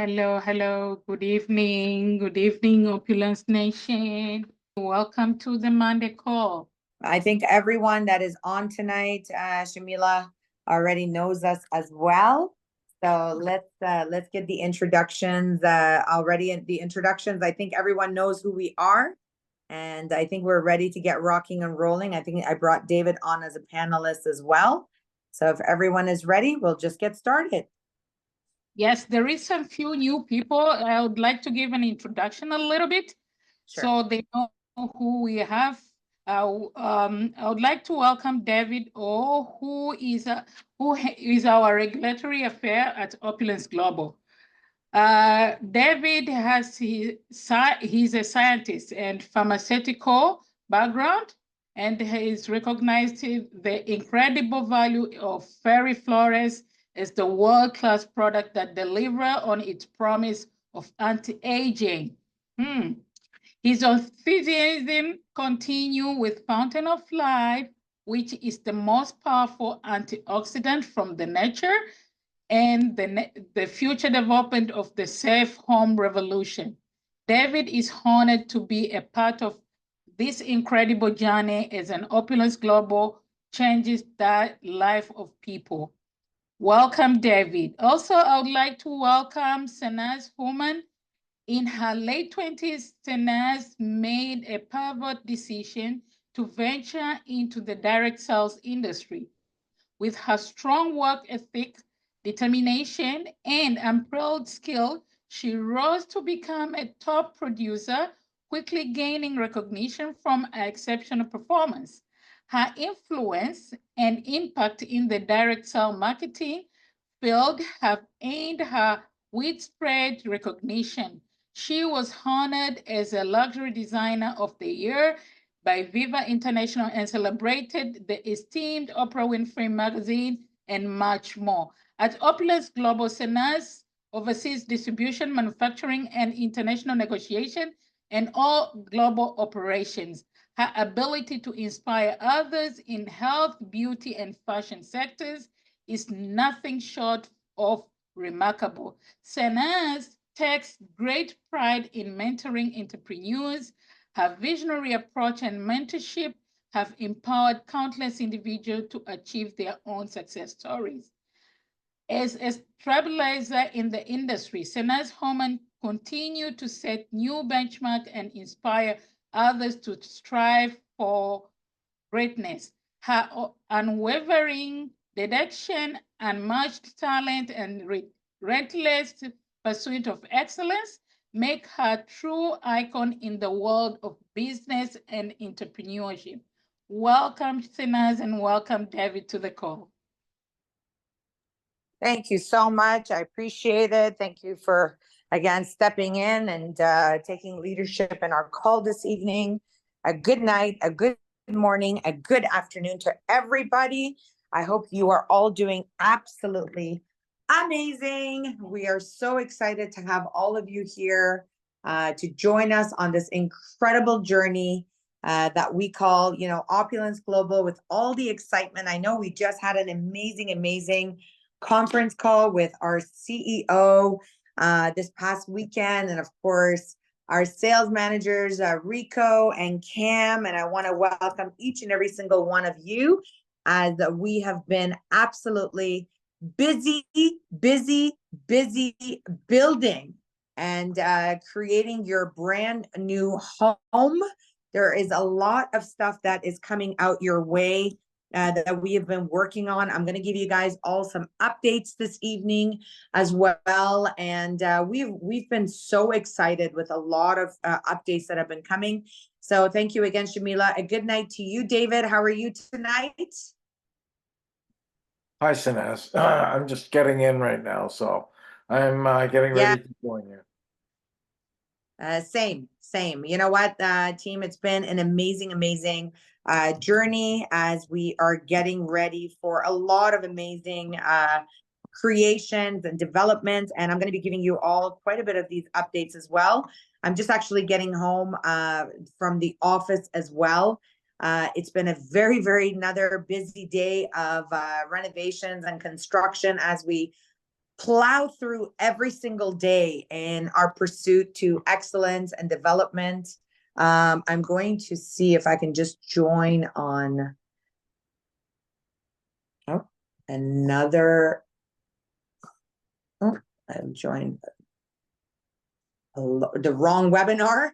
Hello. Good evening, Opulence Nation. Welcome to the Monday call. I think everyone that is on tonight, Shamila, already knows us as well. So let's get the introductions already. The introductions, I think everyone knows who we are, and I think we're ready to get rocking and rolling. I think I brought David on as a panelist as well. So if everyone is ready, we'll just get started. Yes, there is some few new people. I would like to give an introduction a little bit, Sure. so they know who we have. I would like to welcome David O, who is our regulatory affair at Opulence Global. David he's a scientist and pharmaceutical background, and he's recognized the incredible value of Fairy Flores as the world-class product that delivers on its promise of anti-aging. His enthusiasm continue with Fountain of Life, which is the most powerful antioxidant from the nature, and the future development of the safe home revolution. David is honored to be a part of this incredible journey as an Opulence Global changes the life of people. Welcome, David. Also, I would like to welcome Sanaz Human. In her late 20s, Sanaz made a pivot decision to venture into the direct sales industry. With her strong work ethic, determination, and unparalleled skill, she rose to become a top producer, quickly gaining recognition from her exceptional performance. Her influence and impact in the direct sale marketing field have earned her widespread recognition. She was honored as a luxury designer of the year by Viva International and celebrated the esteemed Oprah Winfrey magazine and much more. At Opulence Global, Sanaz oversees distribution, manufacturing, and international negotiation and all global operations. Her ability to inspire others in health, beauty, and fashion sectors is nothing short of remarkable. Sanaz takes great pride in mentoring entrepreneurs. Her visionary approach and mentorship have empowered countless individuals to achieve their own success stories. As a trailblazer in the industry, Sanaz Homan continue to set new benchmarks and inspire others to strive for greatness. Her unwavering dedication, unmatched talent, and relentless pursuit of excellence make her a true icon in the world of business and entrepreneurship. Welcome, Sinaz, and welcome, David, to the call. Thank you so much. I appreciate it. Thank you for, again, stepping in and taking leadership in our call this evening. A good night, a good morning, a good afternoon to everybody. I hope you are all doing absolutely amazing. We are so excited to have all of you here to join us on this incredible journey that we call, Opulence Global, with all the excitement. I know we just had an amazing conference call with our CEO this past weekend, and of course our sales managers Rico and Cam, and I want to welcome each and every single one of you as we have been absolutely busy building and creating your brand new home. There is a lot of stuff that is coming out your way that we have been working on. I'm going to give you guys all some updates this evening as well. And we've been so excited with a lot of updates that have been coming. So thank you again, Shamila. A good night to you, David. How are you tonight? Hi, Sinaz. I'm just getting in right now, so I'm getting ready to join you. Same. You know what, team, it's been an amazing journey as we are getting ready for a lot of amazing creations and developments. And I'm going to be giving you all quite a bit of these updates as well. I'm just actually getting home from the office as well. It's been a very another busy day of renovations and construction as we plow through every single day in our pursuit to excellence and development. I'm going to see if I can just join on another. Oh, I've joined the wrong webinar.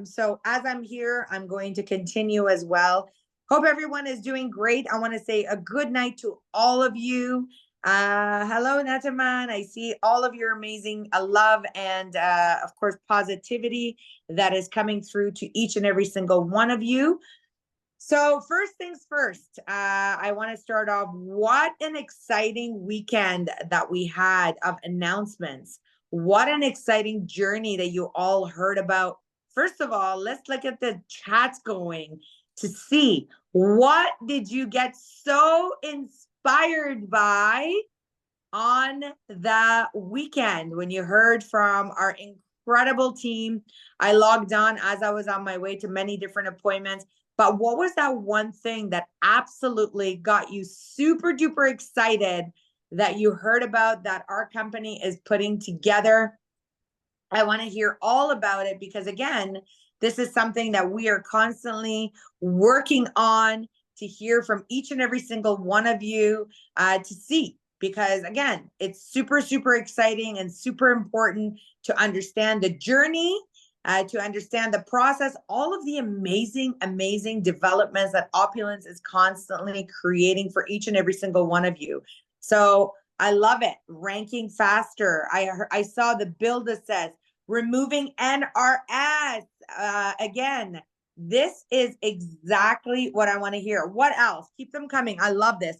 So as I'm here, I'm going to continue as well. Hope everyone is doing great. I want to say a good night to all of you. Hello, Nataman. I see all of your amazing love and, of course, positivity that is coming through to each and every single one of you. So first things first, I want to start off. What an exciting weekend that we had of announcements. What an exciting journey that you all heard about. First of all, let's look at the chats going to see what did you get so inspired by on the weekend when you heard from our incredible team. I logged on as I was on my way to many different appointments. But what was that one thing that absolutely got you super duper excited that you heard about that our company is putting together? I want to hear all about it because, again, this is something that we are constantly working on to hear from each and every single one of you to see. Because, again, it's super, super exciting and super important to understand the journey, to understand the process, all of the amazing, amazing developments that Opulence is constantly creating for each and every single one of you. So I love it. Ranking faster. I saw the build that says removing NRS. Again, this is exactly what I want to hear. What else? Keep them coming. I love this.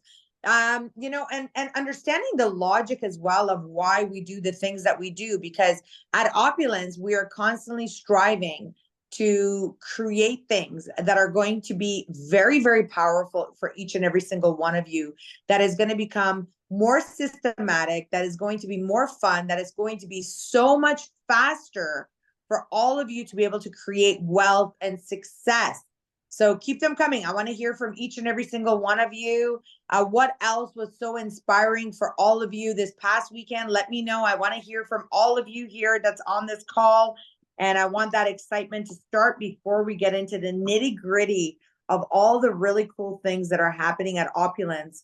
You know, and understanding the logic as well of why we do the things that we do, because at Opulence, we are constantly striving to create things that are going to be very, very powerful for each and every single one of you, that is going to become more systematic, that is going to be more fun, that is going to be so much faster for all of you to be able to create wealth and success. So keep them coming. I want to hear from each and every single one of you. What else was so inspiring for all of you this past weekend? Let me know. I want to hear from all of you here that's on this call. And I want that excitement to start before we get into the nitty gritty of all the really cool things that are happening at Opulence,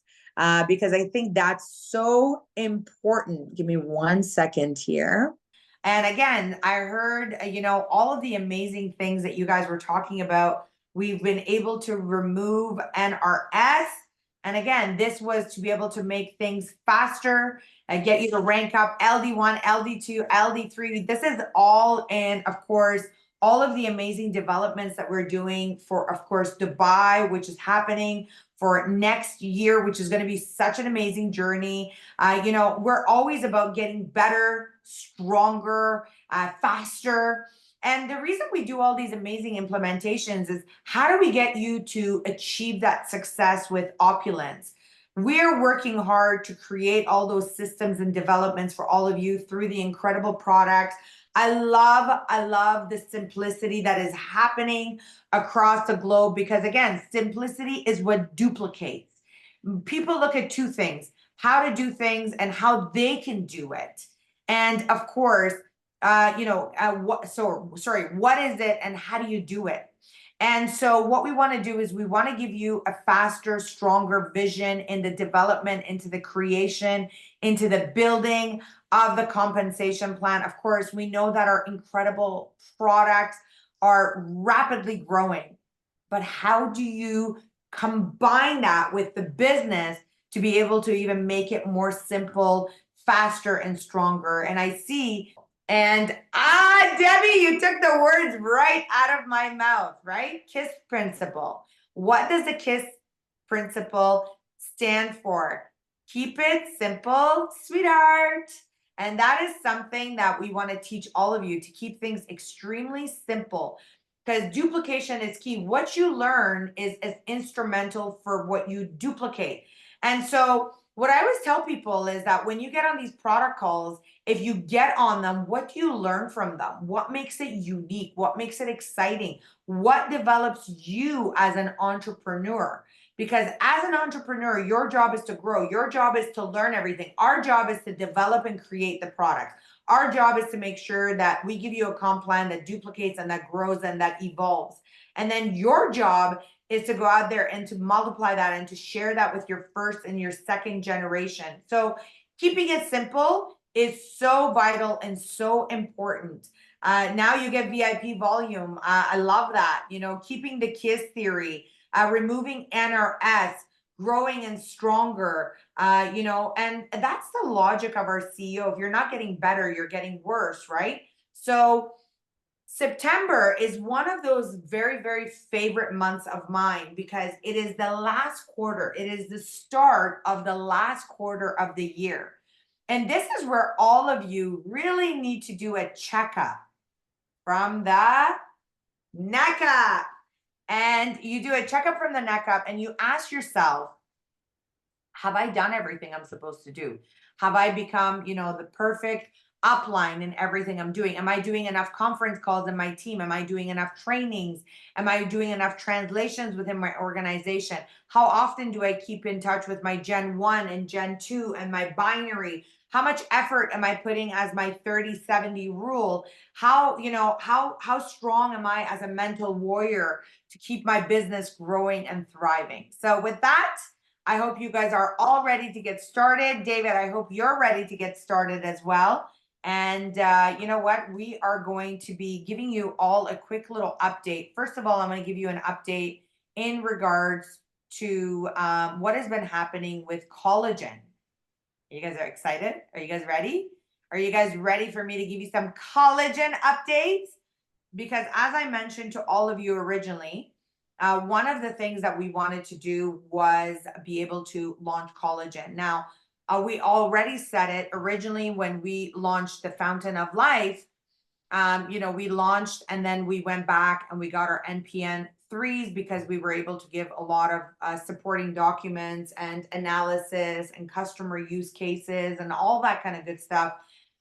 because I think that's so important. Give me 1 second here. And again, I heard, you know, all of the amazing things that you guys were talking about. We've been able to remove NRS. And again, this was to be able to make things faster and get you to rank up LD1, LD2, LD3. This is all in, of course, all of the amazing developments that we're doing for, of course, Dubai, which is happening for next year, which is going to be such an amazing journey. You know, we're always about getting better, stronger, faster. And the reason we do all these amazing implementations is how do we get you to achieve that success with Opulence? We're working hard to create all those systems and developments for all of you through the incredible products. I love the simplicity that is happening across the globe, because again, simplicity is what duplicates. People look at two things: how to do things and how they can do it. And of course, what is it and how do you do it? And so what we want to do is we want to give you a faster, stronger vision in the development, into the creation, into the building of the compensation plan. Of course, we know that our incredible products are rapidly growing, but how do you combine that with the business to be able to even make it more simple, faster, and stronger? And I see, and Debbie, you took the words right out of my mouth, right? KISS principle. What does the KISS principle stand for? Keep it simple, sweetheart. And that is something that we want to teach all of you, to keep things extremely simple, because duplication is key. What you learn is instrumental for what you duplicate. And so what I always tell people is that when you get on these product calls, if you get on them, what do you learn from them? What makes it unique? What makes it exciting? What develops you as an entrepreneur? Because as an entrepreneur, your job is to grow. Your job is to learn everything. Our job is to develop and create the products. Our job is to make sure that we give you a comp plan that duplicates and that grows and that evolves. And then your job is to go out there and to multiply that and to share that with your first and your second generation. So keeping it simple is so vital and so important. Now you get VIP volume. I love that. You know, keeping the KISS theory, removing NRS, growing and stronger, you know, and that's the logic of our CEO. If you're not getting better, you're getting worse, right? So September is one of those very, very favorite months of mine because it is the last quarter. It is the start of the last quarter of the year. And this is where all of you really need to do a checkup from the neck up. And you do a checkup from the neck up and you ask yourself, have I done everything I'm supposed to do? Have I become, you know, the perfect upline in everything I'm doing? Am I doing enough conference calls in my team? Am I doing enough trainings? Am I doing enough translations within my organization? How often do I keep in touch with my Gen 1 and Gen 2 and my binary? How much effort am I putting as my 30-70 rule? How, you know, how strong am I as a mental warrior to keep my business growing and thriving? So with that, I hope you guys are all ready to get started. David, I hope you're ready to get started as well. And you know what? We are going to be giving you all a quick little update. First of all, I'm going to give you an update in regards to what has been happening with Collagen. You guys are excited? Are you guys ready? Are you guys ready for me to give you some collagen updates? Because as I mentioned to all of you originally, one of the things that we wanted to do was be able to launch Collagen. Now, we already said it originally when we launched the Fountain of Life. You know, we launched and then we went back and we got our NPN 3s because we were able to give a lot of supporting documents and analysis and customer use cases and all that kind of good stuff.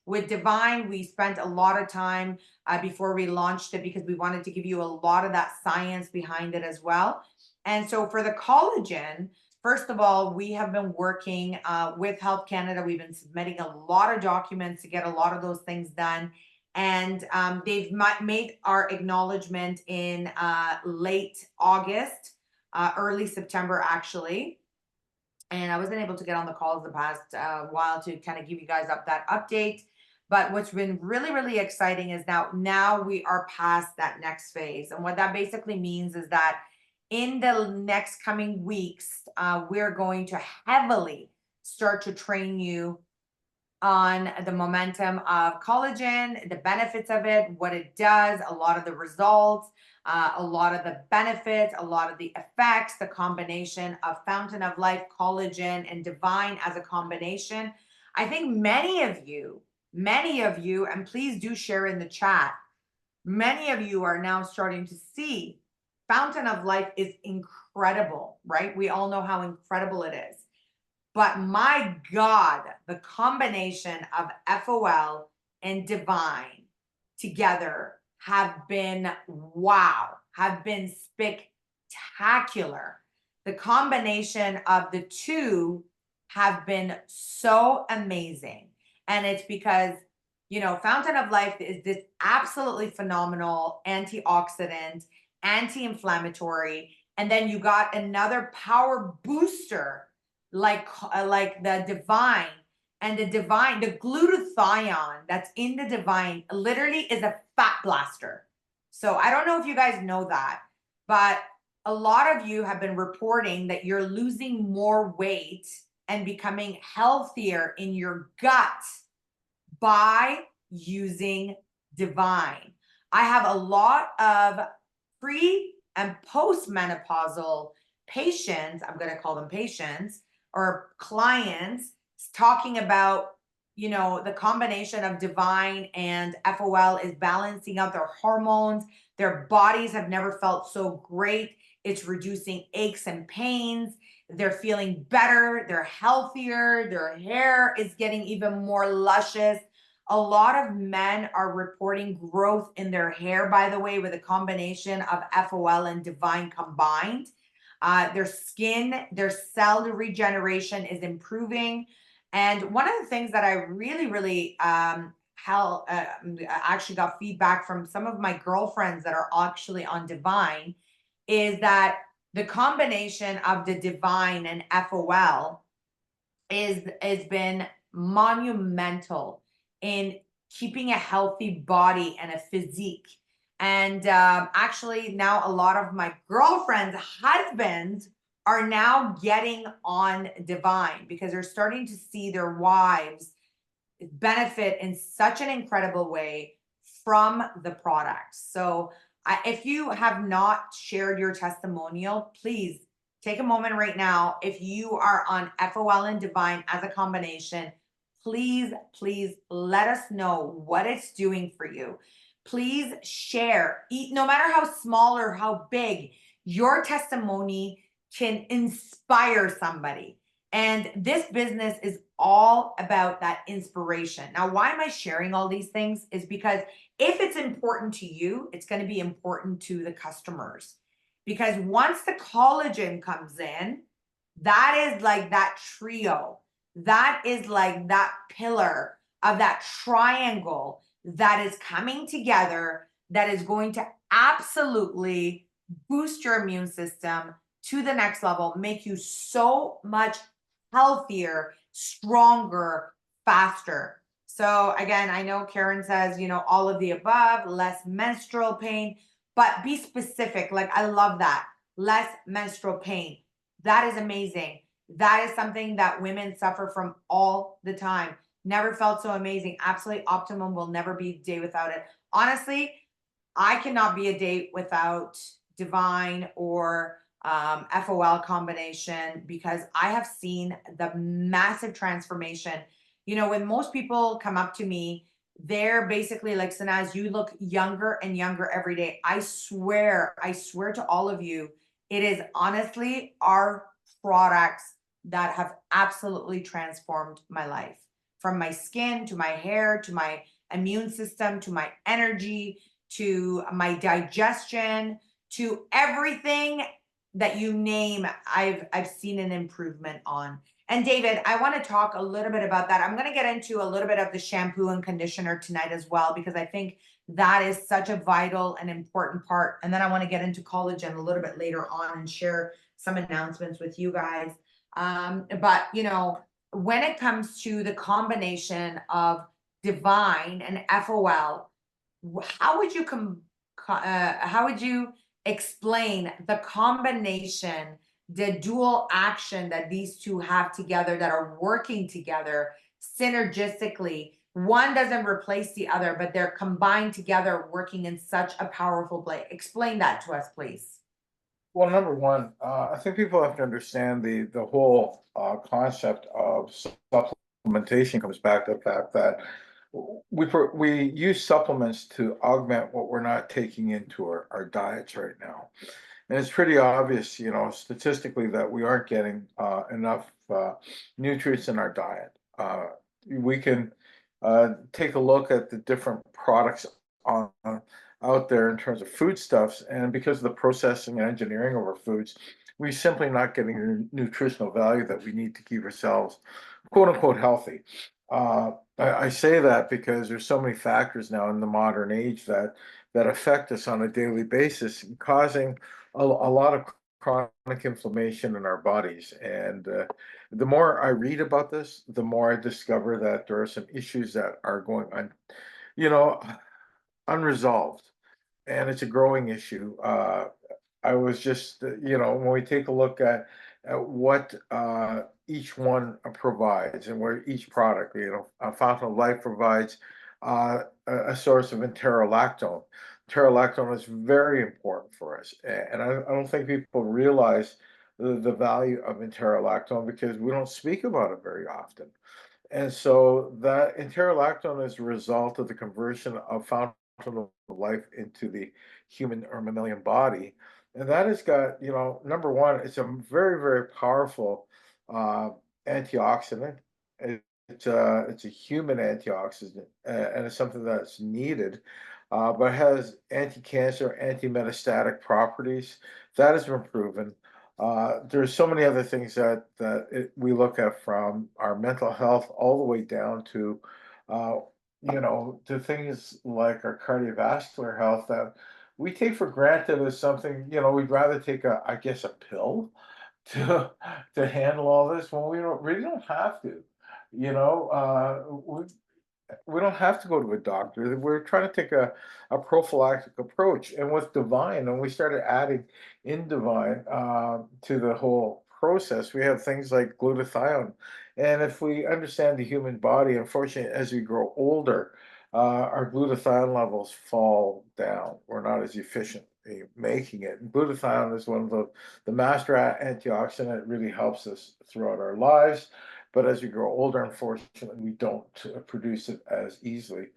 With Divine, we spent a lot of time before we launched it because we wanted to give you a lot of that science behind it as well. And so for the collagen, first of all, we have been working with Health Canada. We've been submitting a lot of documents to get a lot of those things done. And they've made our acknowledgement in late August, early September, actually. And I wasn't able to get on the calls the past while to kind of give you guys that update. But what's been really, really exciting is now we are past that next phase. And what that basically means is that in the next coming weeks, we're going to heavily start to train you on the momentum of collagen, the benefits of it, what it does, a lot of the results, a lot of the benefits, a lot of the effects, the combination of Fountain of Life, collagen, and Divine as a combination. I think many of you, and please do share in the chat, many of you are now starting to see Fountain of Life is incredible, right? We all know how incredible it is. But my God, the combination of FOL and Divine together have been wow, have been spectacular. The combination of the two have been so amazing. And it's because, you know, Fountain of Life is this absolutely phenomenal antioxidant, anti-inflammatory, and then you got another power booster like the Divine. And the Divine, the glutathione that's in the Divine literally is a fat blaster. So I don't know if you guys know that, but a lot of you have been reporting that you're losing more weight and becoming healthier in your gut by using Divine. I have a lot of pre and postmenopausal patients, I'm going to call them patients or clients, talking about, you know, the combination of Divine and FOL is balancing out their hormones. Their bodies have never felt so great. It's reducing aches and pains. They're feeling better. They're healthier. Their hair is getting even more luscious. A lot of men are reporting growth in their hair, by the way, with a combination of FOL and Divine combined. Their skin, their cell regeneration is improving. And one of the things that I really actually got feedback from some of my girlfriends that are actually on Divine is that the combination of the Divine and FOL has been monumental in keeping a healthy body and a physique. And actually now a lot of my girlfriends' husbands are now getting on Divine because they're starting to see their wives benefit in such an incredible way from the product. So if you have not shared your testimonial, please take a moment right now. If you are on FOL and Divine as a combination, please let us know what it's doing for you. Please share, no matter how small or how big, your testimony can inspire somebody. And this business is all about that inspiration. Now, why am I sharing all these things? Is because if it's important to you, it's going to be important to the customers. Because once the collagen comes in, that is like that trio. That is like that pillar of that triangle that is coming together, that is going to absolutely boost your immune system to the next level, make you so much healthier, stronger, faster. So again, I know Karen says, all of the above, less menstrual pain, but be specific. Like, I love that. Less menstrual pain. That is amazing. That is something that women suffer from all the time. Never felt so amazing. Absolutely optimum. Will never be a day without it. Honestly, I cannot be a day without Divine or FOL combination, because I have seen the massive transformation. When most people come up to me, they're basically like, Sanaz, you look younger and younger every day. I swear to all of you, it is honestly our products that have absolutely transformed my life, from my skin to my hair to my immune system to my energy to my digestion to everything that you name. I've seen an improvement on. And David, I want to talk a little bit about that. I'm going to get into a little bit of the shampoo and conditioner tonight as well, because I think that is such a vital and important part. And then I want to get into collagen a little bit later on and share some announcements with you guys. But when it comes to the combination of Divine and FOL, how would you explain the combination, the dual action that these two have together, that are working together synergistically? One doesn't replace the other, but they're combined together, working in such a powerful way. Explain that to us, please. Well, number one, I think people have to understand the whole concept of supplementation comes back to the fact that we use supplements to augment what we're not taking into our diets right now. And it's pretty obvious, statistically, that we aren't getting enough nutrients in our diet. We can take a look at the different products out there in terms of foodstuffs, and because of the processing and engineering of our foods, we're simply not getting the nutritional value that we need to keep ourselves, quote unquote, healthy. I say that because there's so many factors now in the modern age that affect us on a daily basis, causing a lot of chronic inflammation in our bodies. And the more I read about this, the more I discover that there are some issues that are going on, unresolved, and it's a growing issue. I was just, when we take a look at what each one provides, and where each product, Fountain of Life provides a source of enterolactone. Enterolactone is very important for us, and I don't think people realize the value of enterolactone because we don't speak about it very often. And so that enterolactone is a result of the conversion of Fountain of Life into the human or mammalian body. And that has got, number one, it's a very, very powerful antioxidant. It's a human antioxidant, and it's something that's needed, but it has anti-cancer, anti-metastatic properties. That has been proven. There's so many other things we look at, from our mental health all the way down to, to things like our cardiovascular health that we take for granted as something, we'd rather take I guess, a pill to to handle all this when we really don't have to. You know, we don't have to go to a doctor. We're trying to take a prophylactic approach. And with Divine, and we started adding in Divine to the whole process, we have things like glutathione. And if we understand the human body, unfortunately, as we grow older, our glutathione levels fall down. We're not as efficient in making it. And glutathione is one of the master antioxidant. It really helps us throughout our lives. But as we grow older, unfortunately, we don't produce it as easily.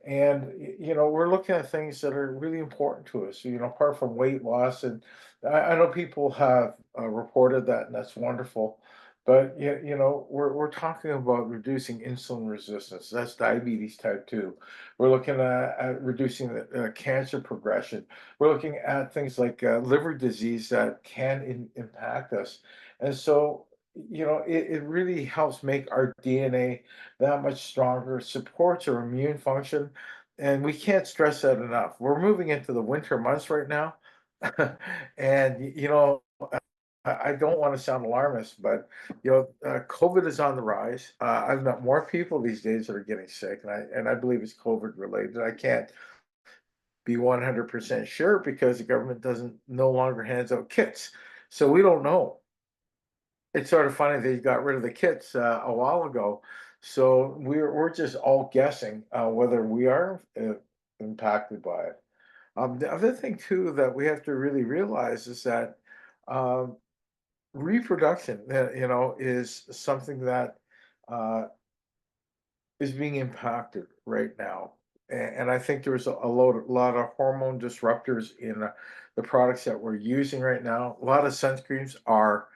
And, we're looking at things that are really important to us, apart from weight loss. And I know people have reported that, and that's wonderful. But, we're talking about reducing insulin resistance. That's diabetes type 2. We're looking at reducing the cancer progression. We're looking at things like liver disease that can impact us. And so, it really helps make our DNA that much stronger, supports our immune function, and we can't stress that enough. We're moving into the winter months right now, and I don't want to sound alarmist, but COVID is on the rise. I've met more people these days that are getting sick, and I believe it's COVID related. I can't be 100% sure because the government doesn't no longer hands out kits, so we don't know. It's sort of funny they got rid of the kits a while ago, so we're just all guessing whether we are impacted by it. The other thing too that we have to really realize is that reproduction, is something that uh, is being impacted right now. And I think there's a lot of hormone disruptors in the products that we're using right now. A lot of sunscreens are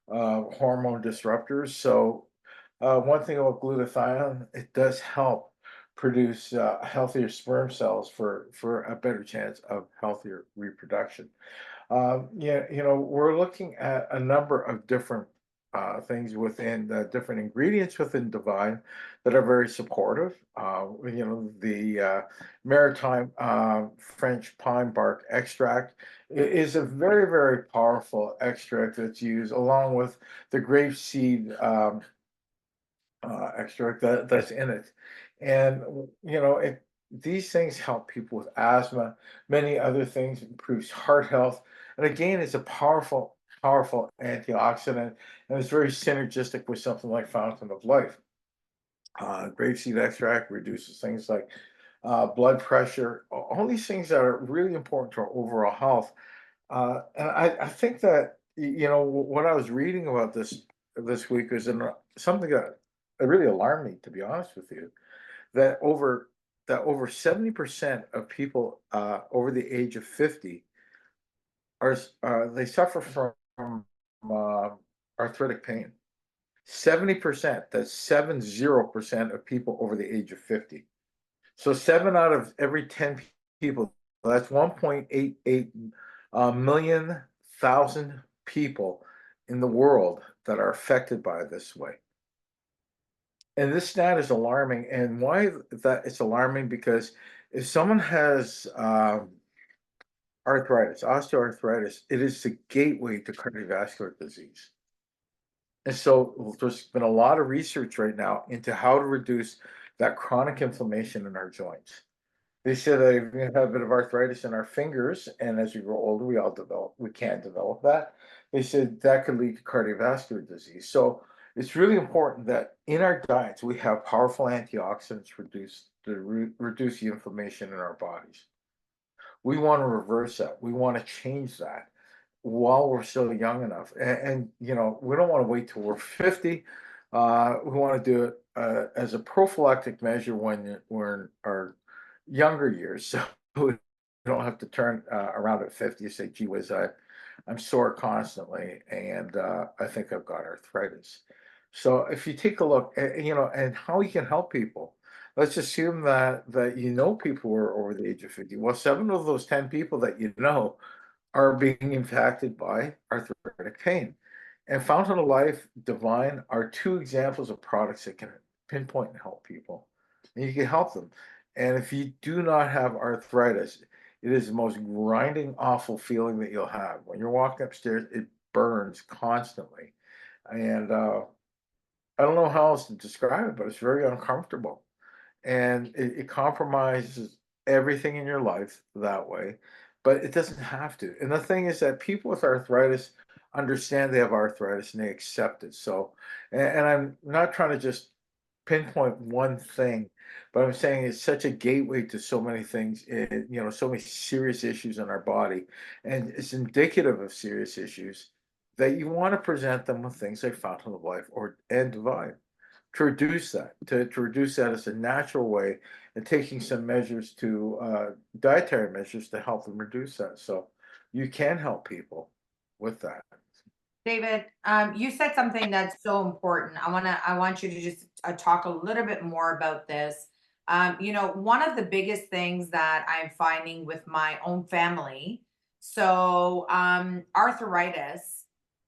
hormone disruptors. So one thing about glutathione, it does help produce healthier sperm cells for a better chance of healthier reproduction. Yeah, we're looking at a number of different things within the different ingredients within Divine that are very supportive. The maritime French pine bark extract is a very, very powerful extract that's used along with the grapeseed extract that's in it. And, these things help people with asthma, many other things, improves heart health. And again, it's a powerful, powerful antioxidant, and it's very synergistic with something like Fountain of Life. Grapeseed extract reduces things like blood pressure, all these things that are really important to our overall health. And I think that, what I was reading about this week was something that really alarmed me, to be honest with you, that over 70% of people over the age of 50 they suffer from uh, arthritic pain. 70%, that's 70% of people over the age of 50. So 7 out of every 10 people, that's 1.88 million thousand people in the world that are affected by this way. And this stat is alarming. And why that it's alarming? Because if someone has arthritis, osteoarthritis, it is the gateway to cardiovascular disease. And so there's been a lot of research right now into how to reduce that chronic inflammation in our joints. They said that if we have a bit of arthritis in our fingers, and as we grow older, we can develop that. They said that could lead to cardiovascular disease. So it's really important that in our diets, we have powerful antioxidants reduce the inflammation in our bodies. We want to reverse that. We want to change that while we're still young enough. And we don't want to wait till we're 50. We want to do it as a prophylactic measure when we're in our younger years. So we don't have to turn around at 50 and say, gee whiz, I'm sore constantly, and I think I've got arthritis. So if you take a look at, and how you can help people, let's assume that you know people who are over the age of 50. Well, 7 of those 10 people that you know are being impacted by arthritic pain. And Fountain of Life, Divine are two examples of products that can pinpoint and help people. And you can help them. And if you do not have arthritis, it is the most grinding, awful feeling that you'll have. When you're walking upstairs, it burns constantly. And I don't know how else to describe it, but it's very uncomfortable. And it compromises everything in your life that way, but it doesn't have to. And the thing is that people with arthritis understand they have arthritis and they accept it. So, and I'm not trying to just pinpoint one thing, but I'm saying it's such a gateway to so many things, so many serious issues in our body, and it's indicative of serious issues that you want to present them with things like Fountain of Life and Divine to reduce that, to reduce that as a natural way, and taking some measures dietary measures to help them reduce that. So you can help people with that. David, you said something that's so important. I want you to just talk a little bit more about this. One of the biggest things that I'm finding with my own family, so arthritis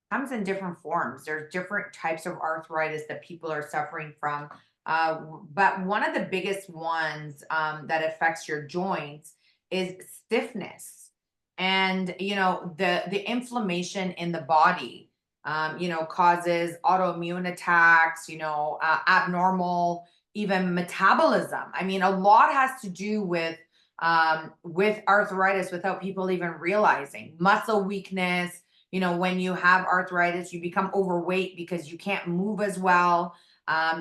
comes in different forms. There's different types of arthritis that people are suffering from. But one of the biggest ones that affects your joints is stiffness. And the inflammation in the body causes autoimmune attacks, abnormal, even metabolism. I mean, a lot has to do with arthritis without people even realizing. Muscle weakness. When you have arthritis, you become overweight because you can't move as well.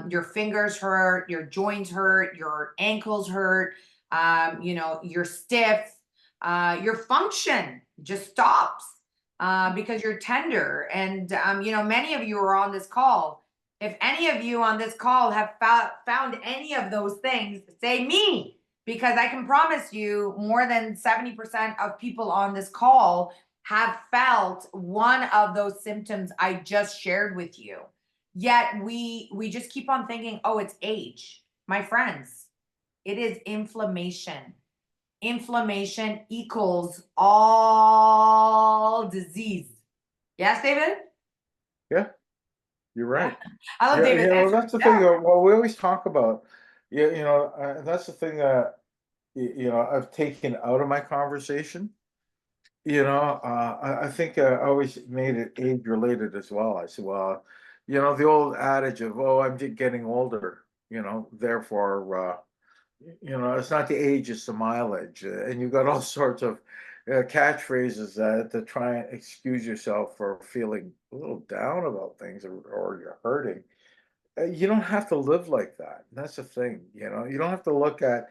Your fingers hurt, your joints hurt, your ankles hurt. You're stiff. Your function just stops because you're tender. And, many of you are on this call. If any of you on this call have found any of those things, say me, because I can promise you more than 70% of people on this call have felt one of those symptoms I just shared with you. Yet we just keep on thinking, oh, it's age. My friends, it is inflammation. Inflammation equals all disease. Yes, David? Yeah, you're right. I love Yeah, David. that's the thing. Well, we always talk about, that's the thing that I've taken out of my conversation. I think I always made it age related as well. I said, well, the old adage of, oh, I'm just getting older, therefore, it's not the age, it's the mileage. And you've got all sorts of catchphrases that try and excuse yourself for feeling a little down about things, or you're hurting. You don't have to live like that. That's the thing, you don't have to look at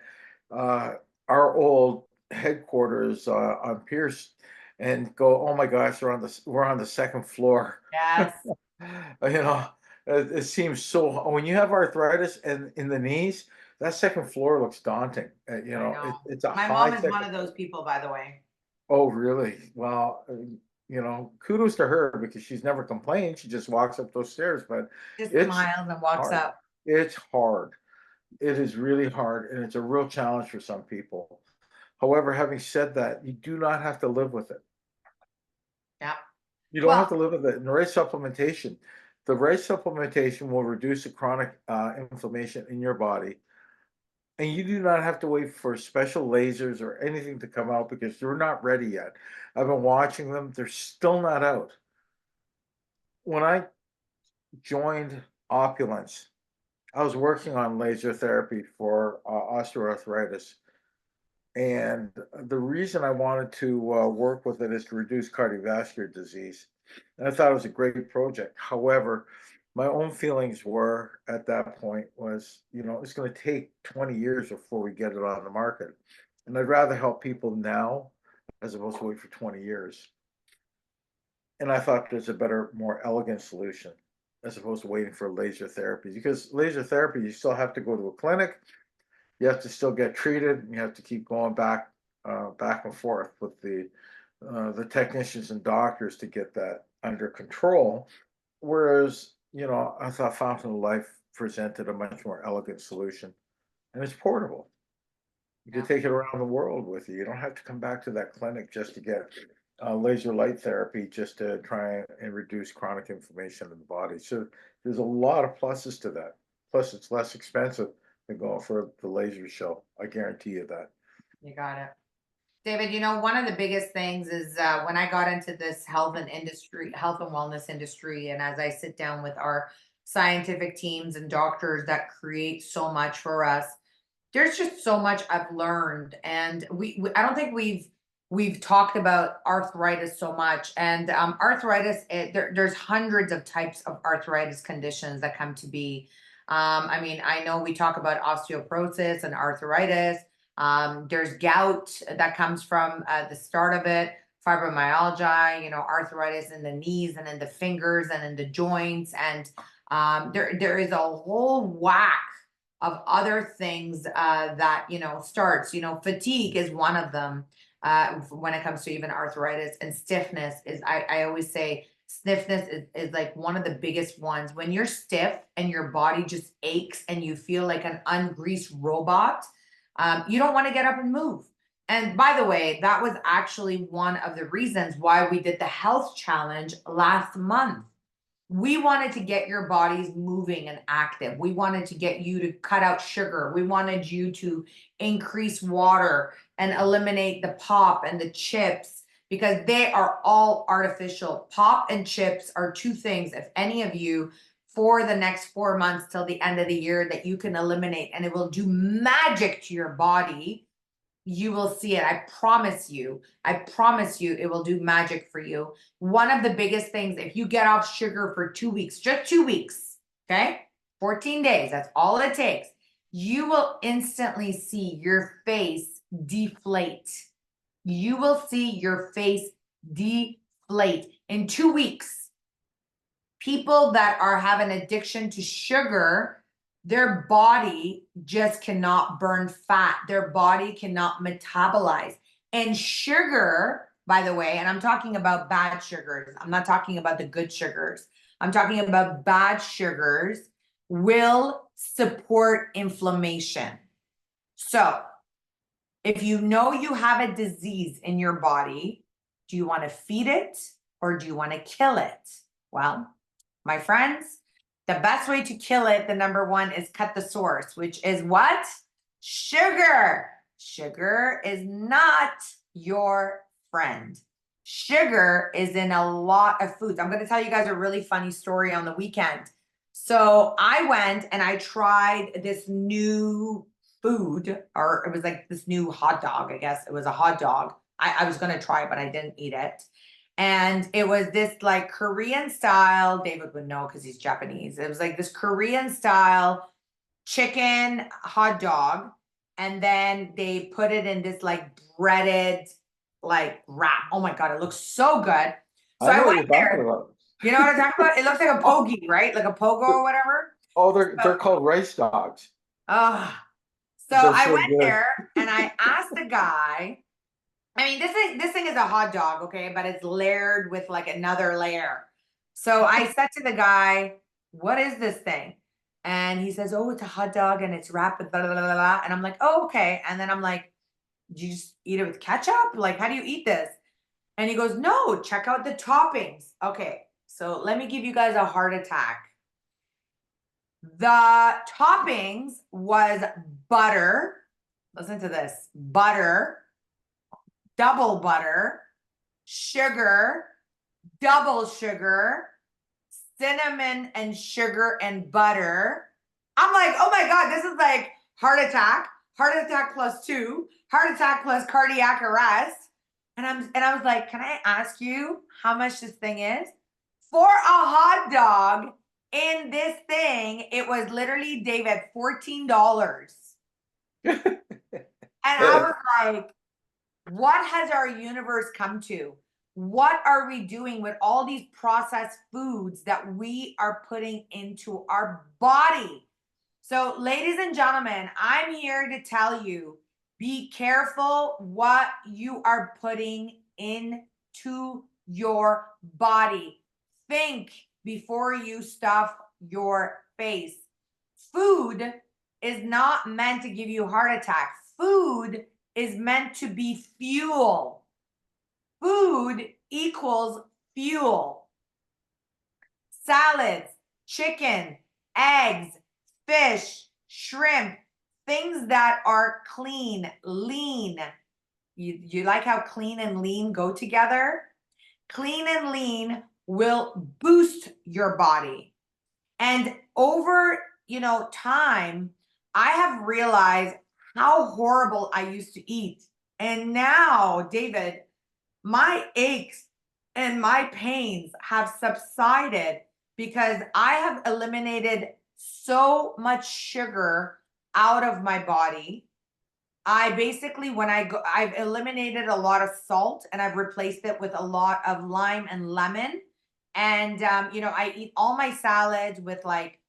uh, our old headquarters on Pierce and go, oh my gosh, we're on the second floor. Yes. It seems so. When you have arthritis and in the knees, that second floor looks daunting. I know. It's a My high mom is second. one of those people, by the way. Oh, really? Well, kudos to her because she's never complained. She just walks up those stairs, but Just it's smiles and walks hard. up. It's hard. It is really hard, and it's a real challenge for some people. However, having said that, you do not have to live with it. Yeah. You don't have Well, to live with it. And the right supplementation will reduce the chronic inflammation in your body. And you do not have to wait for special lasers or anything to come out because they're not ready yet. I've been watching them. They're still not out. When I joined Opulence, I was working on laser therapy for osteoarthritis. And the reason I wanted to work with it is to reduce cardiovascular disease. And I thought it was a great project. However, my own feelings were at that point was, it's going to take 20 years before we get it on the market. And I'd rather help people now as opposed to wait for 20 years. And I thought there's a better, more elegant solution as opposed to waiting for laser therapy. Because laser therapy, you still have to go to a clinic, you have to still get treated, and you have to keep going back and forth with the the technicians and doctors to get that under control. Whereas, I thought Fountain of Life presented a much more elegant solution, and it's portable. You can take it around the world with you. You don't have to come back to that clinic just to get laser light therapy, just to try and reduce chronic inflammation in the body. So there's a lot of pluses to that. Plus, it's less expensive than going for the laser show. I guarantee you that. You got it. David, one of the biggest things is when I got into this health and wellness industry, and as I sit down with our scientific teams and doctors that create so much for us, there's just so much I've learned. And I don't think we've talked about arthritis so much. And arthritis, there's hundreds of types of arthritis conditions that come to be. I know we talk about osteoporosis and arthritis. There's gout that comes from the start of it, fibromyalgia, arthritis in the knees and in the fingers and in the joints. And there is a whole whack of other things that, starts, fatigue is one of them when it comes to even arthritis, and stiffness is, I always say, stiffness is like one of the biggest ones. When you're stiff and your body just aches and you feel like an ungreased robot, you don't want to get up and move. And by the way, that was actually one of the reasons why we did the health challenge last month. We wanted to get your bodies moving and active. We wanted to get you to cut out sugar. We wanted you to increase water and eliminate the pop and the chips, because they are all artificial. Pop and chips are two things, if any of you, for the next 4 months till the end of the year, that you can eliminate, and it will do magic to your body. You will see it. I promise you, it will do magic for you. One of the biggest things, if you get off sugar for 2 weeks, just 2 weeks, okay? 14 days, that's all it takes. You will instantly see your face deflate. You will see your face deflate in 2 weeks. People that have an addiction to sugar, their body just cannot burn fat. Their body cannot metabolize. And sugar, by the way, and I'm talking about bad sugars. I'm not talking about the good sugars. I'm talking about bad sugars will support inflammation. So if you know you have a disease in your body, do you want to feed it or do you want to kill it? Well, my friends, the best way to kill it, the number one, is cut the source, which is what? Sugar. Sugar is not your friend. Sugar is in a lot of foods. I'm going to tell you guys a really funny story on the weekend. So I went and I tried this new food, or it was like this new hot dog, I guess. It was a hot dog. I was going to try it, but I didn't eat it. And it was this like Korean style, David would know because he's Japanese. It was like this Korean style chicken hot dog. And then they put it in this like breaded like wrap. Oh my God, it looks so good. So I went there. You know what I'm talking about? It looks like a pogie, right? Like a pogo or whatever. Oh, they're called rice dogs. So I went there and I asked the guy, this thing is a hot dog, okay, but it's layered with like another layer. So I said to the guy, what is this thing? And he says, oh, it's a hot dog and it's wrapped with blah, blah, blah, blah. And I'm like, oh, okay. And then I'm like, do you just eat it with ketchup? Like, how do you eat this? And he goes, no, check out the toppings. Okay, so let me give you guys a heart attack. The toppings was butter. Listen to this. Butter, double butter, sugar, double sugar, cinnamon and sugar and butter. I'm like, oh my God, this is like heart attack +2, heart attack plus cardiac arrest. And I was like, can I ask you how much this thing is? For a hot dog in this thing, it was literally, David, $14. And I was like, what has our universe come to? What are we doing with all these processed foods that we are putting into our body? So, ladies and gentlemen, I'm here to tell you, be careful what you are putting into your body. Think before you stuff your face. Food is not meant to give you heart attacks. Food is meant to be fuel. Food equals fuel. Salads, chicken, eggs, fish, shrimp, things that are clean, lean. You like how clean and lean go together? Clean and lean will boost your body. And over, time, I have realized how horrible I used to eat. And now, David, my aches and my pains have subsided because I have eliminated so much sugar out of my body. I basically, I've eliminated a lot of salt and I've replaced it with a lot of lime and lemon. And, I eat all my salads with like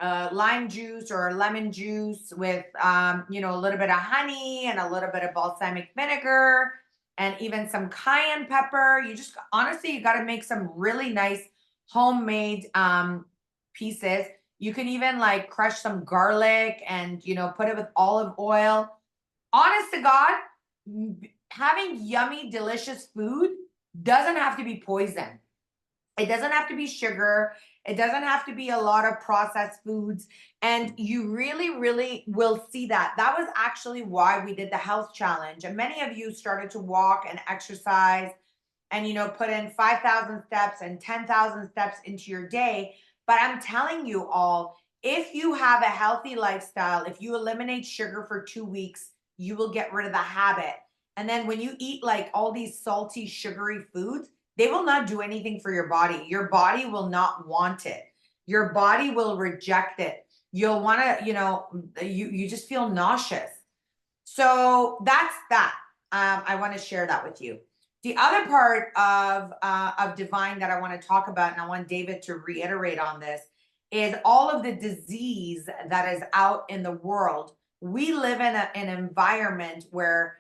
lime juice or lemon juice with, a little bit of honey and a little bit of balsamic vinegar and even some cayenne pepper. Honestly, you got to make some really nice homemade pieces. You can even like crush some garlic and, put it with olive oil. Honest to God, having yummy, delicious food doesn't have to be poison. It doesn't have to be sugar. It doesn't have to be a lot of processed foods. And you really, really will see that. That was actually why we did the health challenge. And many of you started to walk and exercise and, put in 5,000 steps and 10,000 steps into your day. But I'm telling you all, if you have a healthy lifestyle, if you eliminate sugar for 2 weeks, you will get rid of the habit. And then when you eat like all these salty, sugary foods, they will not do anything for your body. Your body will not want it. Your body will reject it. You'll want to, you just feel nauseous. So that's that. I want to share that with you. The other part of divine that I want to talk about, and I want David to reiterate on this, is all of the disease that is out in the world. We live in an environment where,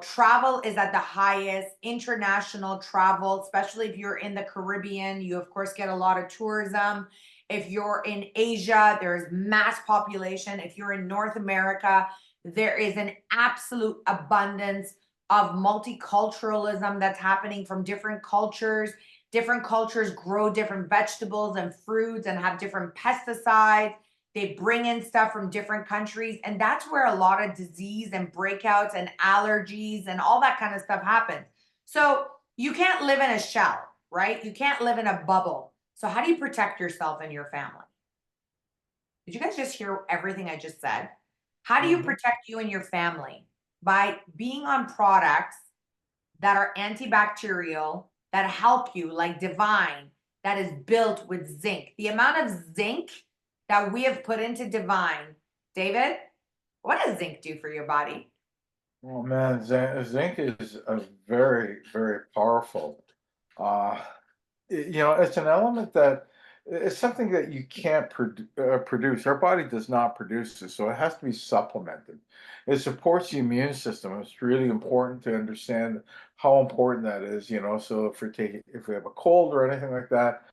travel is at the highest, international travel, especially if you're in the Caribbean, you of course get a lot of tourism. If you're in Asia, there's mass population. If you're in North America, there is an absolute abundance of multiculturalism that's happening from different cultures. Different cultures grow different vegetables and fruits and have different pesticides. They bring in stuff from different countries. And that's where a lot of disease and breakouts and allergies and all that kind of stuff happens. So you can't live in a shell, right? You can't live in a bubble. So how do you protect yourself and your family? Did you guys just hear everything I just said? How do you protect you and your family? By being on products that are antibacterial, that help you, like Divine, that is built with zinc. The amount of zinc that we have put into Divine. David, what does zinc do for your body? Oh man, zinc is a very, very powerful. It's an element that it's something that you can't produce. Our body does not produce this, so it has to be supplemented. It supports the immune system. It's really important to understand how important that is. So if we have a cold or anything like that,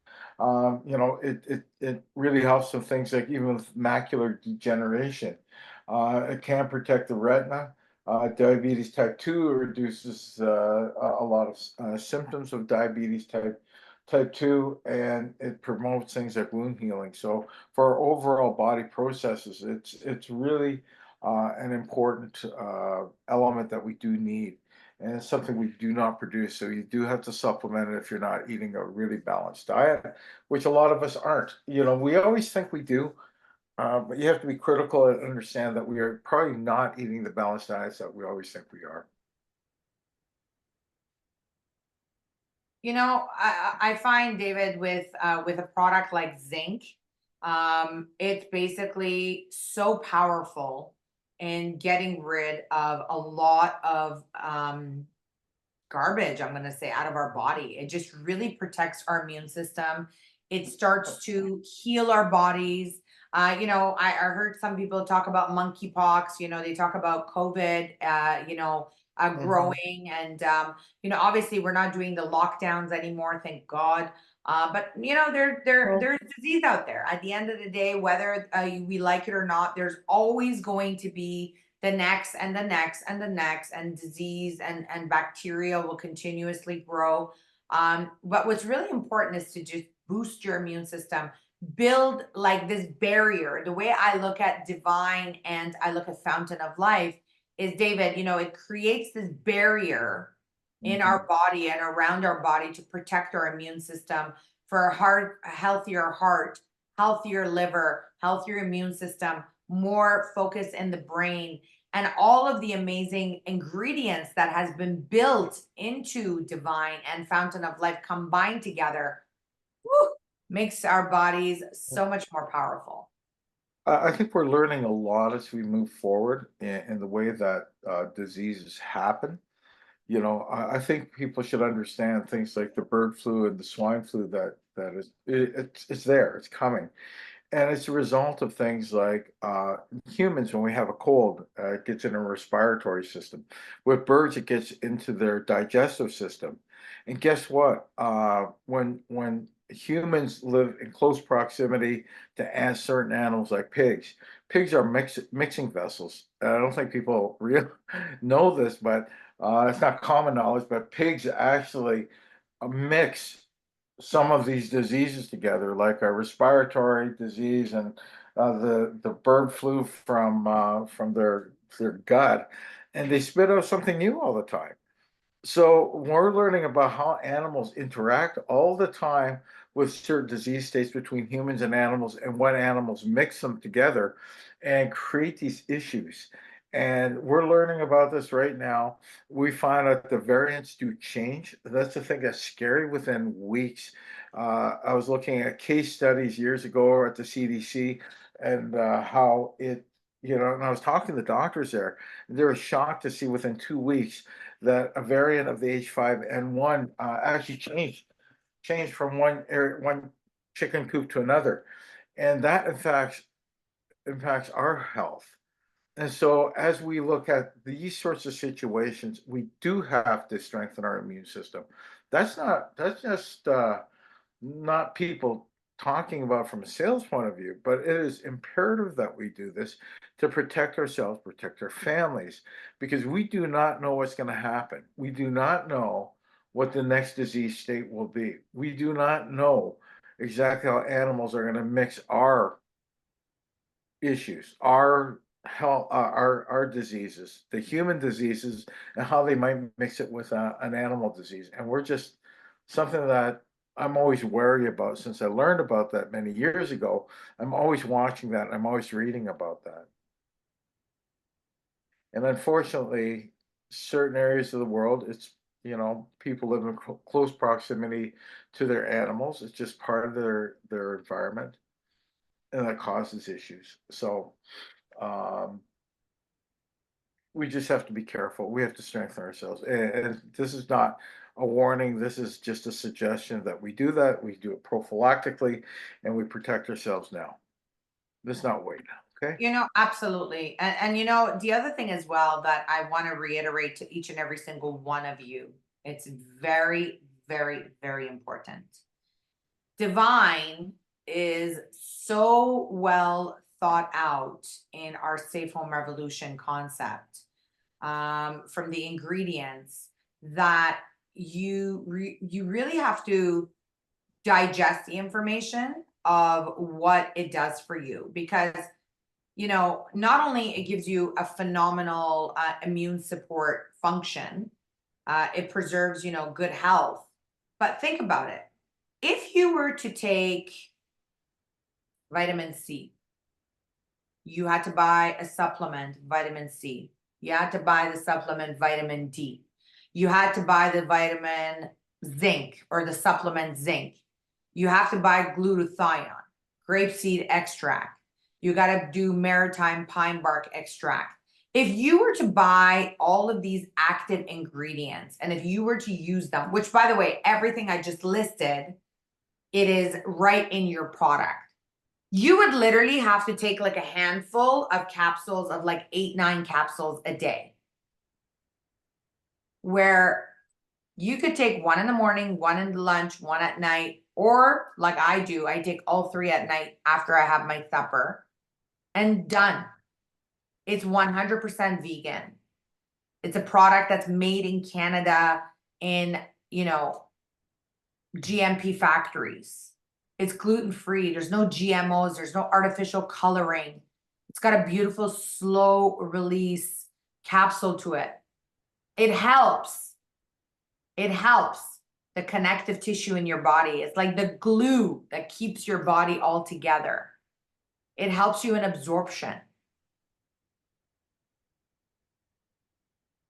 it really helps with things like even with macular degeneration. It can protect the retina. Diabetes type 2 reduces a lot of symptoms of diabetes type 2, and it promotes things like wound healing. So for our overall body processes, it's really an important element that we do need. And it's something we do not produce. So you do have to supplement it if you're not eating a really balanced diet, which a lot of us aren't. We always think we do, but you have to be critical and understand that we are probably not eating the balanced diets that we always think we are. I find, David, with a product like zinc, it's basically so powerful in getting rid of a lot of garbage, I'm going to say, out of our body. It just really protects our immune system. It starts to heal our bodies. I heard some people talk about monkeypox, they talk about COVID, growing. And, obviously we're not doing the lockdowns anymore, thank God. But there's disease out there. At the end of the day, whether we like it or not, there's always going to be the next and the next and the next, and disease and bacteria will continuously grow. But what's really important is to just boost your immune system, build like this barrier. The way I look at divine and I look at fountain of life is, David, it creates this barrier in our body and around our body to protect our immune system for a healthier heart, healthier liver, healthier immune system, more focus in the brain, and all of the amazing ingredients that has been built into divine and fountain of life combined together, makes our bodies so much more powerful. I think we're learning a lot as we move forward in the way that diseases happen. I think people should understand things like the bird flu and the swine flu that is it's there, it's coming. And it's a result of things like humans, when we have a cold, it gets in a respiratory system. With birds, it gets into their digestive system. And guess what? When humans live in close proximity to certain animals like pigs, pigs are mixing vessels. And I don't think people really know this, but it's not common knowledge, but pigs actually mix some of these diseases together, like a respiratory disease and the bird flu from their gut, and they spit out something new all the time. So we're learning about how animals interact all the time with certain disease states between humans and animals, and what animals mix them together and create these issues. And we're learning about this right now. We find out the variants do change. That's the thing that's scary within weeks. I was looking at case studies years ago at the CDC, and how it, and I was talking to the doctors there, and they were shocked to see within 2 weeks that a variant of the H5N1 actually changed from one chicken coop to another, and that in fact impacts our health. And so, as we look at these sorts of situations, we do have to strengthen our immune system. That's just not people talking about from a sales point of view, but it is imperative that we do this to protect ourselves, protect our families, because we do not know what's going to happen. We do not know what the next disease state will be. We do not know exactly how animals are going to mix our issues, our health, our diseases, the human diseases, and how they might mix it with an animal disease. And we're just something that I'm always wary about. Since I learned about that many years ago, I'm always watching that. I'm always reading about that. And unfortunately, certain areas of the world, it's, people live in close proximity to their animals. It's just part of their environment, and that causes issues. So we just have to be careful. We have to strengthen ourselves. And this is not a warning. This is just a suggestion that we do that. We do it prophylactically, and we protect ourselves now. Let's not wait. Okay. Absolutely. And the other thing as well that I want to reiterate to each and every single one of you, it's very, very, very important. Divine is so well thought out in our Safe Home Revolution concept, from the ingredients that you really have to digest the information of what it does for you, because not only it gives you a phenomenal immune support function, it preserves good health, but think about it. If you were to take vitamin C, you had to buy a supplement, vitamin C. You had to buy the supplement, vitamin D. You had to buy the vitamin zinc or the supplement zinc. You have to buy glutathione, grapeseed extract. You got to do maritime pine bark extract. If you were to buy all of these active ingredients, and if you were to use them, which by the way, everything I just listed, it is right in your product. You would literally have to take like a handful of capsules of like 8-9 capsules a day. where you could take one in the morning, one in the lunch, one at night, or like I do, I take all three at night after I have my supper, and done. It's 100% vegan. It's a product that's made in Canada in, you know, GMP factories. It's gluten-free. There's no GMOs. There's no artificial coloring. It's got a beautiful slow release capsule to it. It helps. It helps the connective tissue in your body. It's like the glue that keeps your body all together. It helps you in absorption.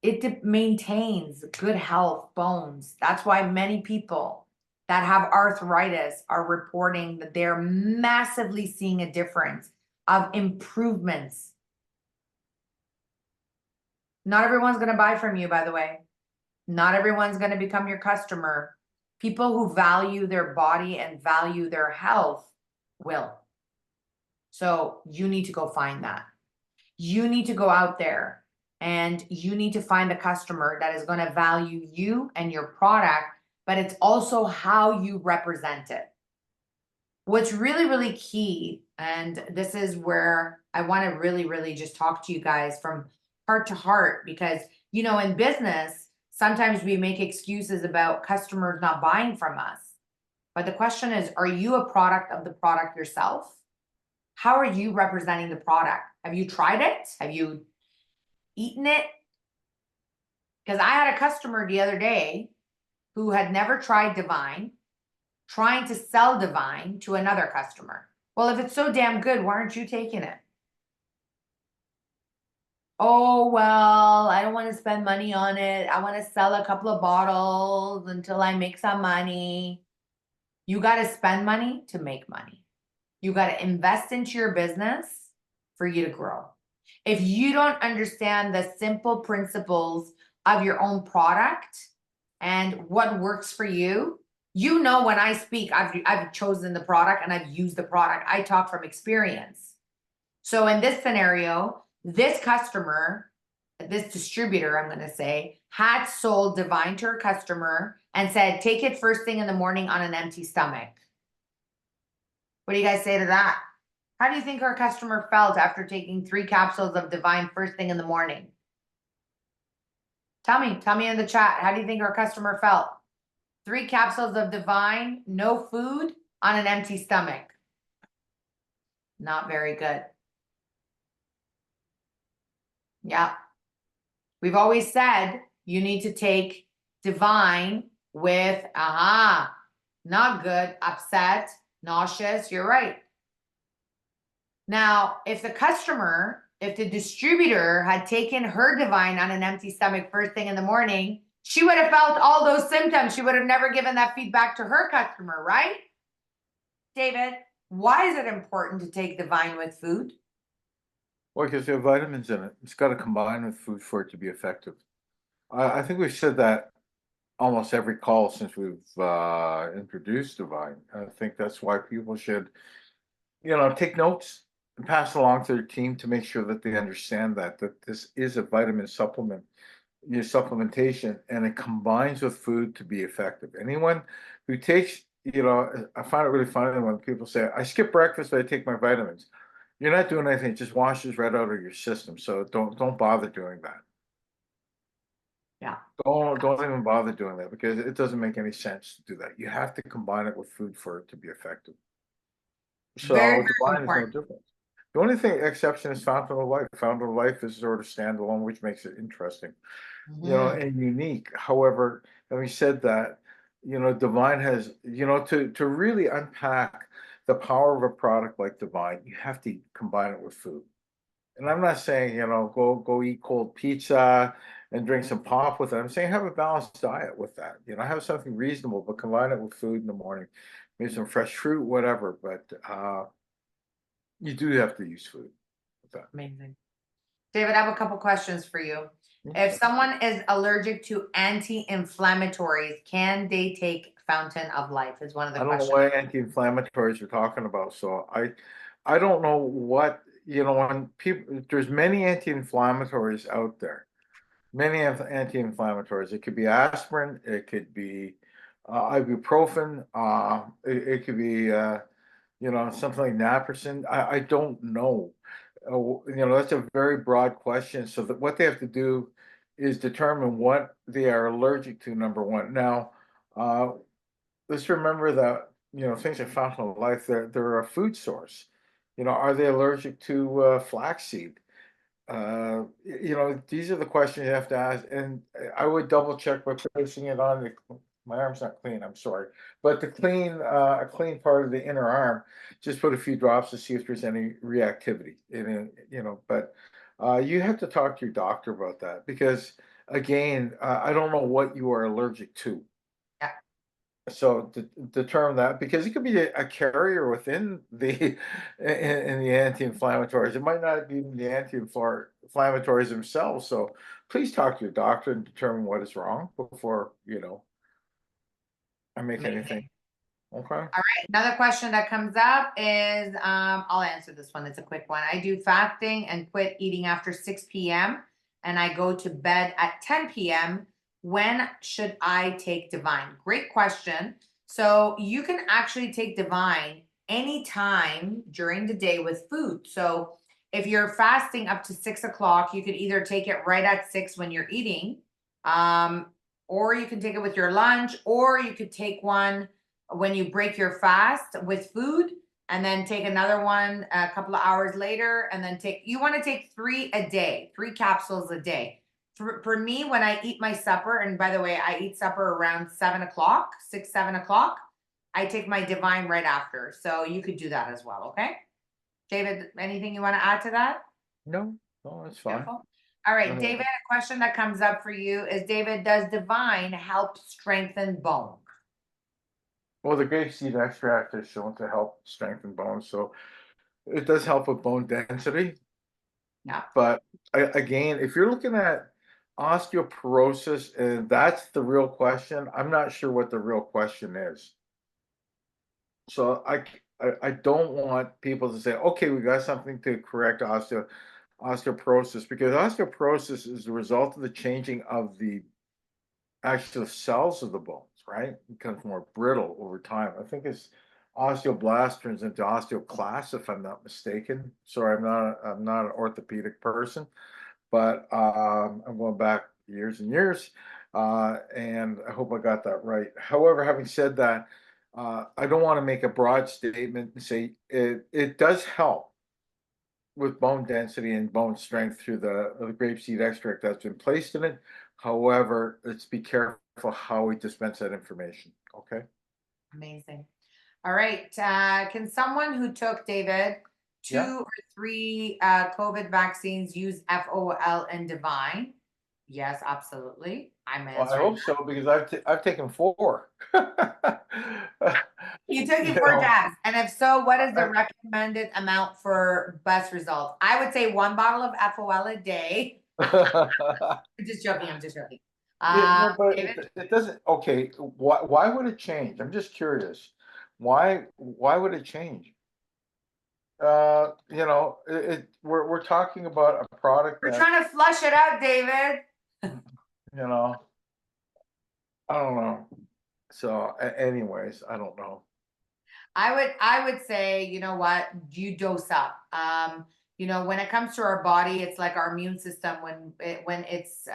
It maintains good health, bones. That's why many people that have arthritis are reporting that they're massively seeing a difference of improvements. Not everyone's going to buy from you, by the way. Not everyone's going to become your customer. People who value their body and value their health will. So you need to go find that. You need to go out there and you need to find a customer that is going to value you and your product, but it's also how you represent it. What's really, really key, and this is where I want to really, really just talk to you guys from heart to heart, because, you know, in business, sometimes we make excuses about customers not buying from us. But the question is, are you a product of the product yourself? How are you representing the product? Have you tried it? Have you eaten it? Because I had a customer the other day who had never tried Divine, trying to sell Divine to another customer. Well, if it's so damn good, why aren't you taking it? Oh, well, I don't want to spend money on it. I want to sell a couple of bottles until I make some money. You got to spend money to make money. You got to invest into your business for you to grow. If you don't understand the simple principles of your own product and what works for you, you know, when I speak, I've chosen the product and I've used the product. I talk from experience. So in this scenario, this customer, this distributor, I'm going to say, had sold Divine to her customer and said, take it first thing in the morning on an empty stomach. What do you guys say to that? How do you think our customer felt after taking 3 capsules of Divine first thing in the morning? Tell me in the chat. How do you think our customer felt? 3 capsules of Divine, no food, on an empty stomach. Not very good. Yeah. We've always said you need to take Divine with, not good, upset, nauseous. You're right. Now, if the distributor had taken her Divine on an empty stomach first thing in the morning, she would have felt all those symptoms. She would have never given that feedback to her customer, right? David, why is it important to take Divine with food? Well, because there are vitamins in it. It's got to combine with food for it to be effective. I think we've said that almost every call since we've introduced Divine. I think that's why people should, you know, take notes and pass along to their team to make sure that they understand that this is a vitamin supplement, your supplementation, and it combines with food to be effective. Anyone who takes, you know, I find it really funny when people say, I skip breakfast, but I take my vitamins. You're not doing anything, it just washes right out of your system. So don't bother doing that. Yeah. Don't even bother doing that because it doesn't make any sense to do that. You have to combine it with food for it to be effective. So Very, very Divine is no important. different. The only thing exception is Fountain of Life. Fountain of Life is sort of standalone, which makes it interesting, you know, and unique. However, having said that, you know, Divine has, you know, to really unpack the power of a product like Divine, you have to combine it with food. And I'm not saying, you know, go eat cold pizza and drink some pop with it. I'm saying have a balanced diet with that. You know, have something reasonable, but combine it with food in the morning. Maybe some fresh fruit, whatever. But you do have to use food with that. Amazing. David, I have a couple questions for you. If someone is allergic to anti-inflammatories, can they take Fountain of Life? Is one of the I don't know questions. what anti-inflammatories you're talking about. So I don't know what, you know, when people, there's many anti-inflammatories out there. many anti-inflammatories. It could be aspirin, it could be ibuprofen, it could be something like naproxen. I don't know. That's a very broad question. So that what they have to do is determine what they are allergic to, number one. Now, let's remember that, things like fountain of life, they're a food source. Are they allergic to flaxseed? These are the questions you have to ask, and I would double check by placing it on my arm's not clean, I'm sorry, but a clean part of the inner arm, just put a few drops to see if there's any reactivity in it, but you have to talk to your doctor about that because again, I don't know what you are allergic to. Yeah. So to determine that, because it could be a carrier within in the anti-inflammatories. It might not be even the anti-inflammatories themselves. So please talk to your doctor and determine what is wrong before, I make anything. Okay. All right. Another question that comes up is, I'll answer this one. It's a quick one. I do fasting and quit eating after 6 p.m. and I go to bed at 10 p.m. When should I take Divine? Great question. So you can actually take Divine anytime during the day with food. So if you're fasting up to 6 o'clock, you could either take it right at 6 when you're eating, or you can take it with your lunch, or you could take one when you break your fast with food, and then take another one a couple of hours later, and then you want to take 3 a day, 3 capsules a day. For me, when I eat my supper, and by the way, I eat supper around 7 o'clock, 6, 7 o'clock, I take my Divine right after. So you could do that as well, okay? David, anything you want to add to that? No, that's fine. Beautiful. All right, David, a question that comes up for you is, David, does Divine help strengthen bone? Well, the grapeseed extract is shown to help strengthen bones, so it does help with bone density. Yeah. But again, if you're looking at osteoporosis, and that's the real question, I'm not sure what the real question is. So I don't want people to say, okay, we got something to correct osteoporosis, because osteoporosis is the result of the changing of the actual cells of the bones, right? It becomes more brittle over time. I think it's osteoblast turns into osteoclast, if I'm not mistaken. Sorry, I'm not an orthopedic person, but I'm going back years and years, and I hope I got that right. However, having said that, I don't want to make a broad statement and say it does help with bone density and bone strength through the grapeseed extract that's been placed in it. However, let's be careful how we dispense that information. Okay. Amazing. All right. Can someone who took, David, 2 Yeah. or 3 COVID vaccines use FOL and Divine? Yes, absolutely. I'm Well, I answering. hope so, because I've taken 4. You took You 4 know, jabs. And if so, what is the recommended amount for best results? I would say 1 bottle of FOL a day. I'm just joking. I'm just joking. Yeah, no, but David? it doesn't. Okay, why would it change? I'm just curious. Why would it change? We're talking about a product We're that, trying to flush it out, David. you know, I don't know. So, anyways, I don't know. I would say, you know what, you dose up. When it comes to our body, it's like our immune system when it's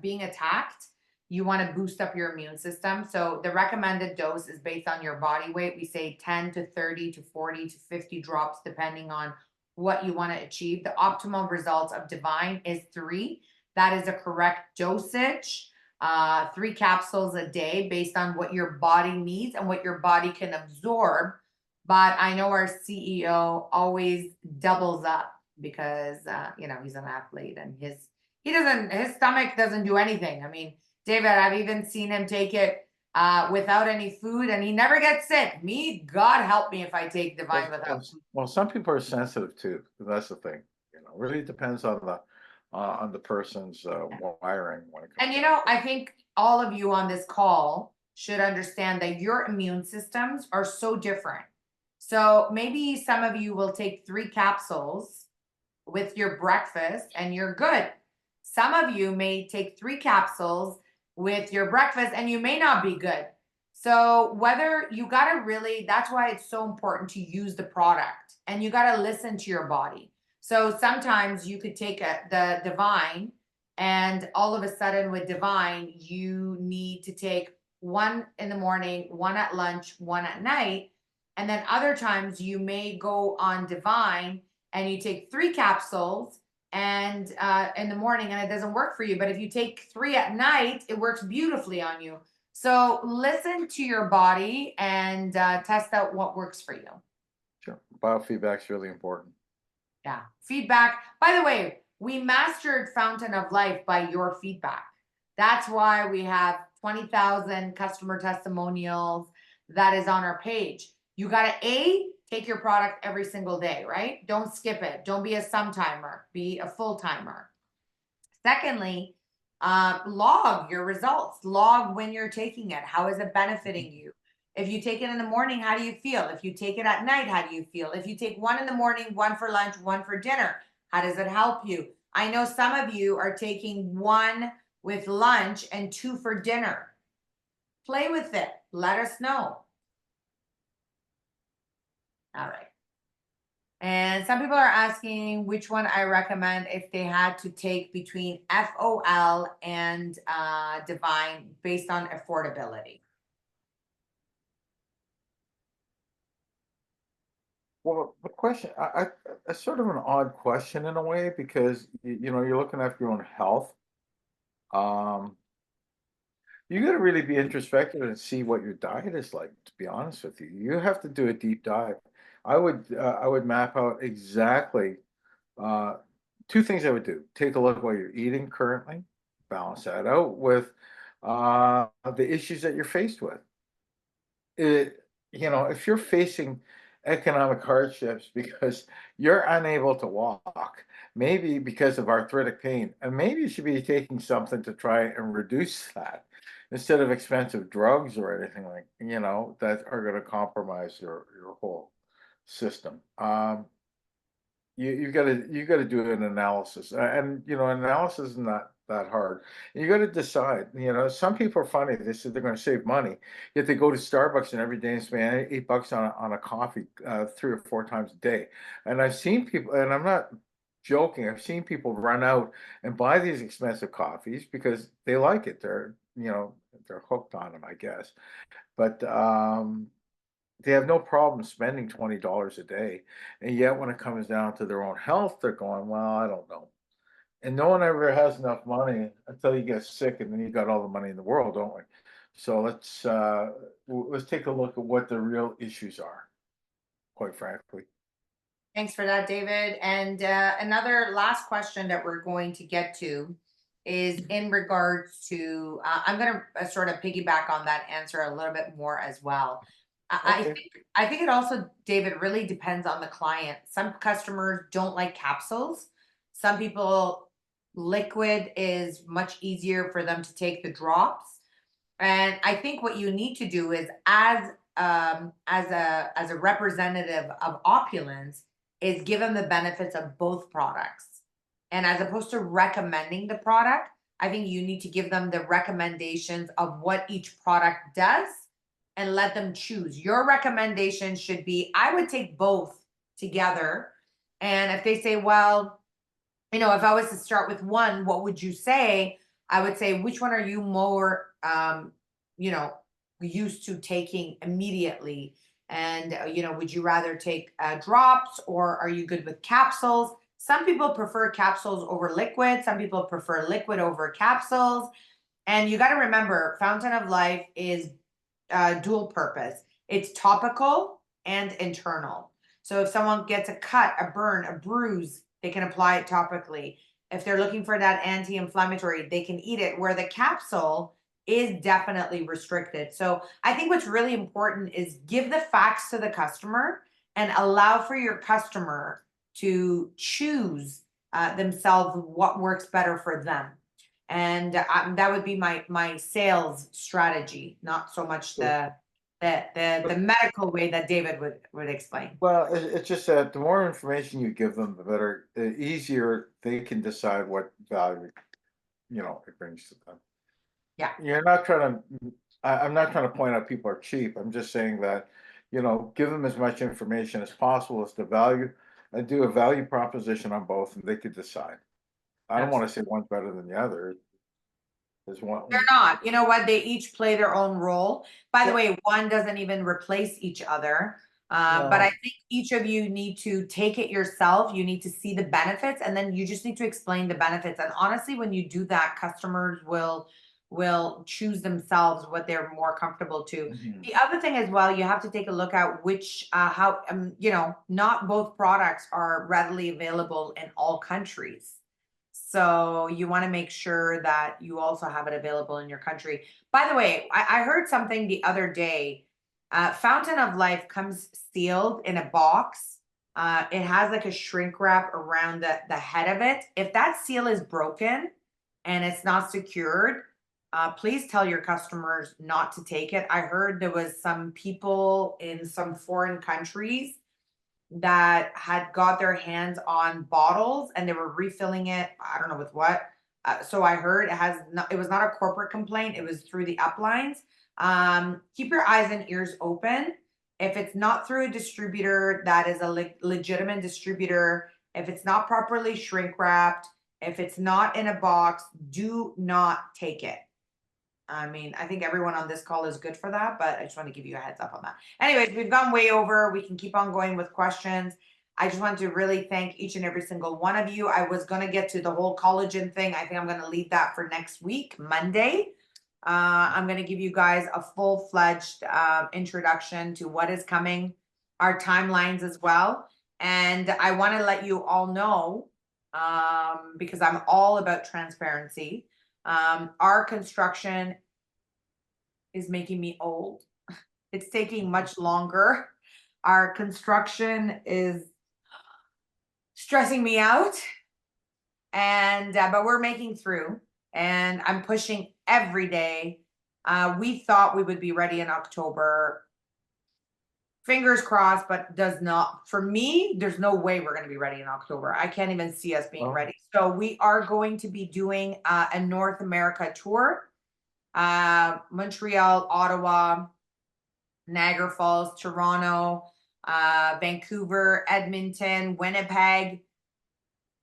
being attacked, you want to boost up your immune system. So the recommended dose is based on your body weight. We say 10 to 30 to 40 to 50 drops, depending on what you want to achieve. The optimal results of Divine is 3. That is a correct dosage. 3 capsules a day based on what your body needs and what your body can absorb. But I know our CEO always doubles up because he's an athlete and his stomach doesn't do anything. I mean, David, I've even seen him take it without any food, and he never gets sick. Me, God help me if I take Divine without food. Well, some people are sensitive too. That's the thing. Really depends on the person's wiring when it comes. And I think all of you on this call should understand that your immune systems are so different. So maybe some of you will take 3 capsules with your breakfast and you're good. Some of you may take 3 capsules with your breakfast and you may not be good. So whether you got to really, that's why it's so important to use the product, and you got to listen to your body. So sometimes you could take the Divine, and all of a sudden with Divine, you need to take 1 in the morning, 1 at lunch, 1 at night. And then other times you may go on Divine and you take 3 capsules and in the morning, and it doesn't work for you. But if you take 3 at night, it works beautifully on you. So listen to your body and test out what works for you. Sure. Biofeedback is really important. Yeah. Feedback. By the way, we mastered Fountain of Life by your feedback. That's why we have 20,000 customer testimonials that is on our page. You got to take your product every single day, right? Don't skip it. Don't be a sometimer, be a full timer. Secondly, log your results. Log when you're taking it. How is it benefiting you? If you take it in the morning, how do you feel? If you take it at night, how do you feel? If you take 1 in the morning, 1 for lunch, 1 for dinner, how does it help you? I know some of you are taking 1 with lunch and 2 for dinner. Play with it. Let us know. All right. And some people are asking which one I recommend if they had to take between FOL and Divine based on affordability. Well, the question, it's sort of an odd question in a way, because you know, you're looking after your own health. You got to really be introspective and see what your diet is like, to be honest with you. You have to do a deep dive. I would map out exactly 2 things I would do. Take a look at what you're eating currently, balance that out with the issues that you're faced with. You know, if you're facing economic hardships because you're unable to walk, maybe because of arthritic pain, and maybe you should be taking something to try and reduce that instead of expensive drugs or anything like, you know, that are going to compromise your whole system. You got to do an analysis, and you know, analysis is not that hard. You got to decide. You know, some people are funny. They say they're going to save money, yet they go to Starbucks and every day and spend $8 on a coffee 3 or 4 times a day. And I've seen people, and I'm not joking. I've seen people run out and buy these expensive coffees because they like it. They're, you know, they're hooked on them, I guess. But they have no problem spending $20 a day, and yet when it comes down to their own health, they're going, well, I don't know. And no one ever has enough money until you get sick, and then you got all the money in the world, don't we? So let's take a look at what the real issues are, quite frankly. Thanks for that, David. And another last question that we're going to get to is in regards to, I'm going to sort of piggyback on that answer a little bit more as well. Okay. I think it also, David, really depends on the client. Some customers don't like capsules. Some people, liquid is much easier for them to take the drops. And I think what you need to do is, as a representative of Opulence, is give them the benefits of both products. And as opposed to recommending the product, I think you need to give them the recommendations of what each product does and let them choose. Your recommendation should be, I would take both together. And if they say, well, you know, if I was to start with one, what would you say? I would say, which one are you more, you know, used to taking immediately? And, you know, would you rather take drops, or are you good with capsules? Some people prefer capsules over liquid. Some people prefer liquid over capsules. And you got to remember, Fountain of Life is dual purpose. It's topical and internal. So if someone gets a cut, a burn, a bruise, they can apply it topically. If they're looking for that anti-inflammatory, they can eat it, where the capsule is definitely restricted. So I think what's really important is give the facts to the customer and allow for your customer to choose themselves what works better for them. And that would be my sales strategy, not so much the medical way that David would explain. Well, it's just that the more information you give them, the better, the easier they can decide what value it brings to them. Yeah. You're not trying to, I'm not trying to point out people are cheap. I'm just saying that, give them as much information as possible as to value and do a value proposition on both and they could decide. I don't want to say one's better than the other. There's one. They're not. You know what? They each play their own role. By the Yeah. way, one doesn't even replace each other. But I No. think each of you need to take it yourself. You need to see the benefits, and then you just need to explain the benefits. And honestly, when you do that, customers will choose themselves what they're more comfortable to. Mhm. The other thing as well, you have to take a look at which how not both products are readily available in all countries. So you want to make sure that you also have it available in your country. By the way, I heard something the other day. Fountain of Life comes sealed in a box. It has like a shrink wrap around the head of it. If that seal is broken and it's not secured, please tell your customers not to take it. I heard there was some people in some foreign countries that had got their hands on bottles and they were refilling it. I don't know with what. So I heard it was not a corporate complaint. It was through the uplines. Keep your eyes and ears open. If it's not through a distributor that is a legitimate distributor, if it's not properly shrink wrapped, if it's not in a box, do not take it. I mean, I think everyone on this call is good for that, but I just want to give you a heads up on that. Anyways, we've gone way over. We can keep on going with questions. I just want to really thank each and every single one of you. I was going to get to the whole collagen thing. I think I'm going to leave that for next week, Monday. I'm going to give you guys a full-fledged introduction to what is coming, our timelines as well. And I want to let you all know, because I'm all about transparency. Our construction is making me old. It's taking much longer. Our construction is stressing me out, and but we're making through, and I'm pushing every day. We thought we would be ready in October. Fingers crossed, but does not. For me, there's no way we're going to be ready in October. I can't even see us being ready. So we are going to be doing a North America tour. Montreal, Ottawa, Niagara Falls, Toronto, Vancouver, Edmonton, Winnipeg.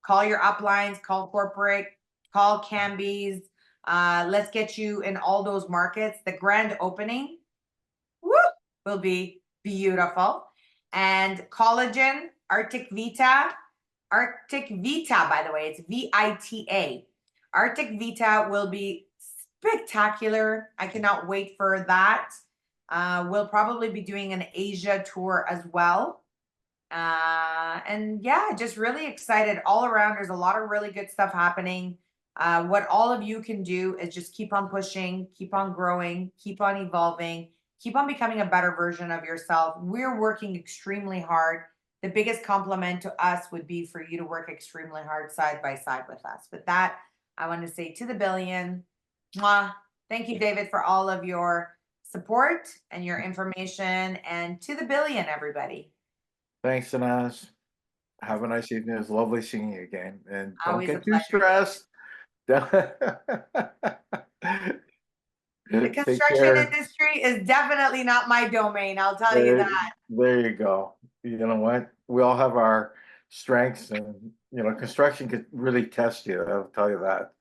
Call your uplines, call corporate, call Cambies. Let's get you in all those markets. The grand opening will be beautiful. And Collagen, Arctic Vita, by the way, it's VITA. Arctic Vita will be spectacular. I cannot wait for that. We'll probably be doing an Asia tour as well. And yeah, just really excited all around. There's a lot of really good stuff happening. What all of you can do is just keep on pushing, keep on growing, keep on evolving, keep on becoming a better version of yourself. We're working extremely hard. The biggest compliment to us would be for you to work extremely hard side by side with us. With that, I want to say to the billion, mwah. Thank you, David, for all of your support and your information, and to the billion, everybody. Thanks, Anas. Have a nice evening. It was lovely seeing you again. And don't Always a get too pleasure. stressed. The construction industry is definitely not my domain, I'll tell you that. There you go. You know what? We all have our strengths, and construction could really test you. I'll tell you that.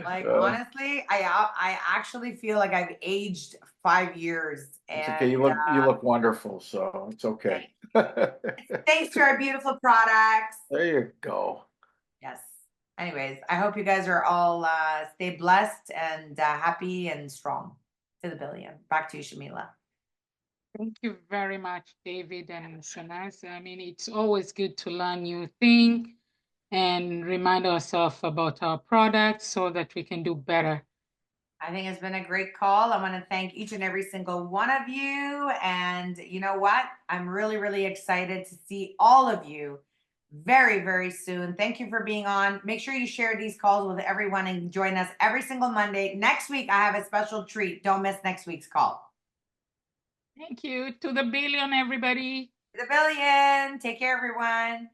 Like honestly, I actually feel like I've aged 5 years. It's And okay. You look wonderful, so it's okay. Thanks to our beautiful products. There you go. Yes. Anyways, I hope you guys are all stay blessed and happy and strong. To the billion. Back to you, Shamila. Thank you very much, David and Sanas. I mean, it's always good to learn new things and remind ourselves about our products so that we can do better. I think it's been a great call. I want to thank each and every single one of you. And you know what? I'm really, really excited to see all of you very, very soon. Thank you for being on. Make sure you share these calls with everyone and join us every single Monday. Next week, I have a special treat. Don't miss next week's call. Thank you. To the billion, everybody. To the billion. Take care, everyone.